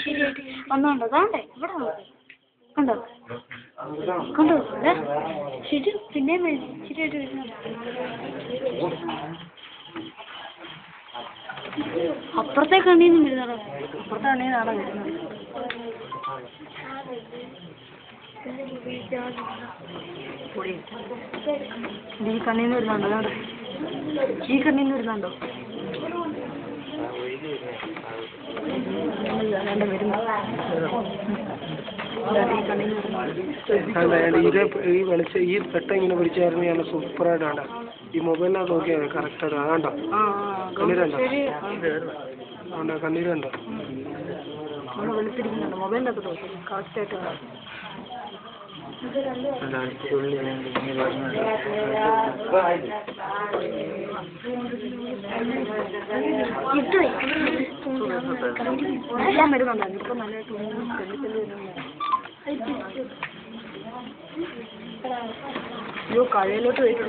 ശരിയായിട്ട് വന്നോണ്ടോ താണ്ടേ ഇവിടെ കണ്ടോ കണ്ടോ ശരി പിന്നെ ശരിയായിട്ട് വരുന്നുണ്ട്. അപ്പുറത്തെ കണ്ണീന്ന് വരുന്നോ അപ്പുറത്തെ കണ്ണീന്നാണോ വരുന്നത്? ഈ കണ്ണീന്ന് വരുന്നുണ്ടോ? ഈ കണ്ണീന്ന് വരുന്നുണ്ടോ? ഈ പെട്ട ഇങ്ങനെ പിടിച്ചായിരുന്നു ഞാൻ സൂപ്പറായിട്ടാണ് ഈ മൊബൈലിനകത്ത് നോക്കിയാൽ കറക്റ്റായിട്ട് അതാണ്ടോ കണ്ണീരുണ്ടോ? കണ്ണീരുണ്ടോ? വെളുത്തിരിക്കുന്നുണ്ട് മൊബൈലിനകത്ത് നോക്കി കറക്റ്റായിട്ട് എല്ലാം വരുന്നുണ്ടായിരുന്നു. ഇപ്പൊ നല്ലതായിട്ട് അയ്യോ കഴയിലോട്ട് പോയിട്ട്